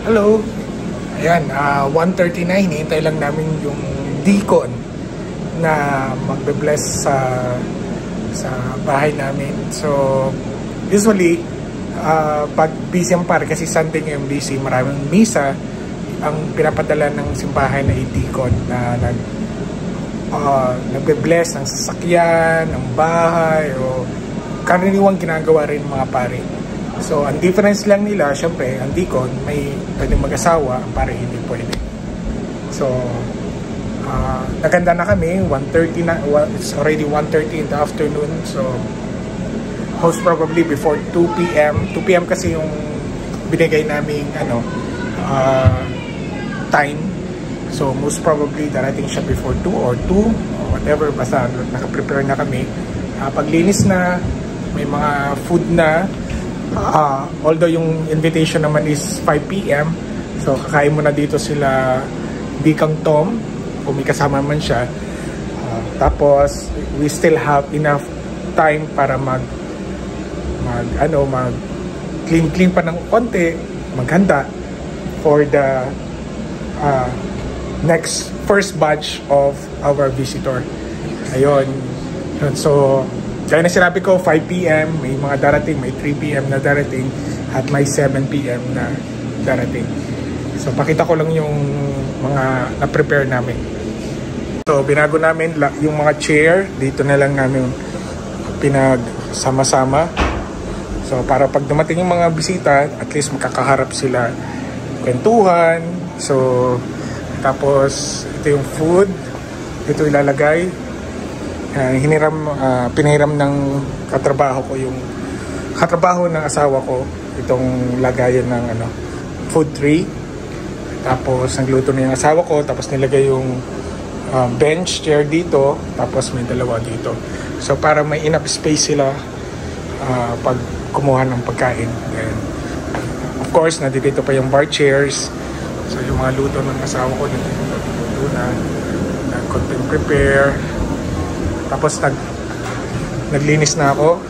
Hello! Ayan, 1:39, hintay lang namin yung deacon na magbe-bless sa bahay namin. So, usually, pag busy ang pare, kasi Sunday ngayon busy, maraming misa, ang pinapadala ng simbahan na deacon na nagbe-bless ng sasakyan, ng bahay, o karaniwang ginagawa rin mga pare. So, ang difference lang nila, syempre, ang deacon, may pwedeng mag-asawa, ang pare hindi pwede. So, naganda na kami, 1:30 na, it's already 1:30 in the afternoon. So, most probably before 2 p.m. 2 p.m. kasi yung binigay naming time. So, most probably darating siya before 2 or 2 or whatever. Basta nakaprepare na kami. Paglinis na, may mga food na. Although yung invitation naman is 5 p.m. So, kakain muna dito sila Deacon Tom, kung may kasama man siya. Tapos, we still have enough time para mag clean pa ng konti, maghanda for the next first batch of our visitor. Ayun. So, kaya na sinabi ko, 5 p.m. may mga darating, may 3 p.m. na darating, at may 7 p.m. na darating. So, pakita ko lang yung mga na-prepare namin. So, binago namin yung mga chair. Dito na lang namin pinagsama-sama. So, para pag dumating yung mga bisita, at least makakaharap sila, kwentuhan. So, tapos, ito yung food. Ito ilalagay. Pinahiram ng katrabaho ko, yung katrabaho ng asawa ko, itong lagayan ng food tray. Tapos nagluto na yung asawa ko, tapos nilagay yung bench chair dito, tapos may dalawa dito. So para may enough space sila pag kumuha ng pagkain. And of course, nandito pa yung bar chairs. So yung mga luto ng asawa ko, nagluto na, content prepare. Tapos naglinis na ako.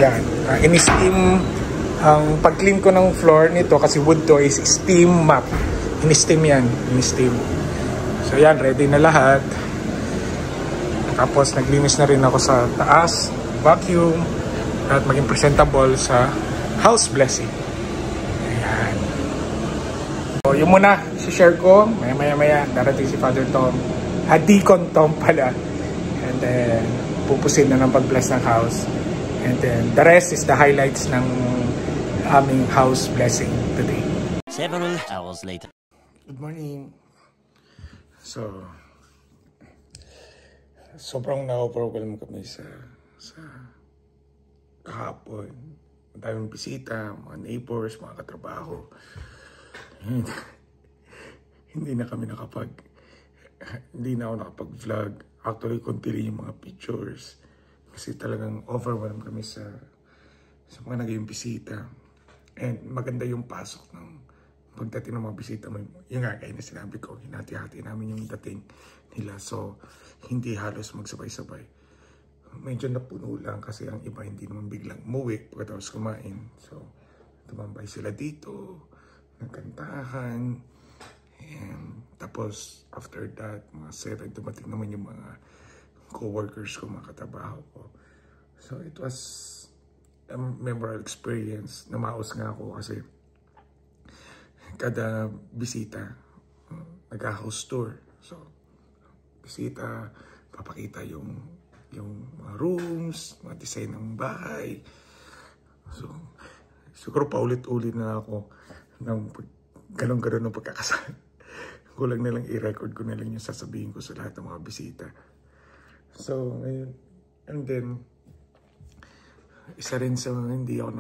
Yan. In-steam ang pag-clean ko ng floor nito, kasi wood to, is steam mop. In-steam yan. In-steam. So yan, ready na lahat. Tapos naglinis na rin ako sa taas, vacuum, at maging presentable sa house blessing. Ayan. So yun muna, share ko. Maya darating si Father Tom. Deacon Tom pala. And then, pupusin na ng pag-bless ng house. And then, the rest is the highlights ng aming house blessing today. Several hours later. Good morning. So, sobrang na-overwhelm kami sa kahapon. Ang daming bisita, mga neighbors, mga katrabaho. Hindi na ako nakapag-vlog. Actually, konti rin yung mga pictures. Kasi talagang overwhelmed kami sa mga naging bisita. And maganda yung pasok ng pagdating ng mga bisita. Yung nga, kaya na sinabi ko, hinati-hati namin yung dating nila. So, hindi halos magsabay-sabay. Medyo napuno lang kasi ang iba hindi naman biglang umuwi pagkatapos kumain. So, tumambay sila dito, nagkantahan. And tapos, after that, mga 7, dumating naman yung mga co-workers ko, mga katrabaho ko. So, it was a memorable experience. Namaos nga ako kasi kada bisita, nag-house tour. So, bisita, papakita yung mga rooms, mga design ng bahay. So, siguro paulit-ulit na ako ng galong-galong ng pagkakasal. Kulang na lang i-record ko na lang yung sasabihin ko sa lahat ng mga bisita. So, ngayon, and then, isa rin sa hindi ako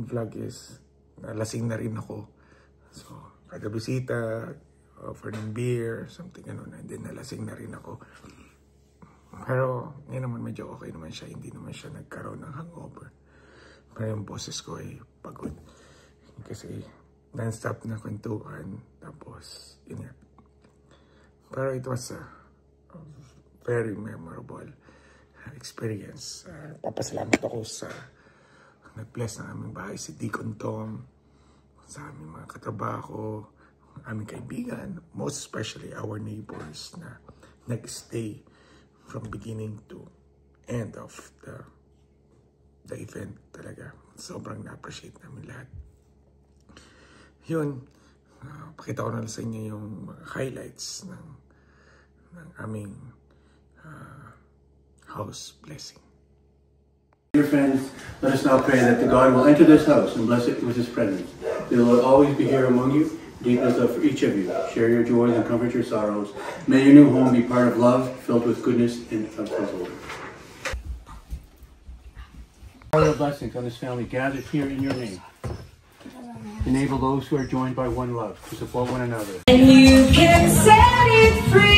vlog is, nalasing na rin ako. So, kada bisita, offer ng beer, something and then nalasing na rin ako. Pero, ngayon naman medyo okay naman siya, hindi naman siya nagkaroon ng hangover. Pero yung boses ko ay pagod. Kasi, non-stop na kwentuhan, tapos, yun yan. Pero it was a very memorable experience. Papasalamat ako sa nag-bless ng aming bahay, si Deacon Tom. sa aming mga katrabaho, aming kaibigan, most especially our neighbors na nag-stay from beginning to end of the event talaga. Sobrang na-appreciate namin lahat. Yun, pakita ko na sa inyo yung mga highlights ng aming house blessing. Dear friends, let us now pray that the God will enter this house and bless it with his presence. The Lord always be here among you, deep as love for each of you. Share your joys and comfort your sorrows. May your new home be part of love, filled with goodness and of his Lord. All your blessings on this family gathered here in your name. Enable those who are joined by one love to support one another. And you can set it free.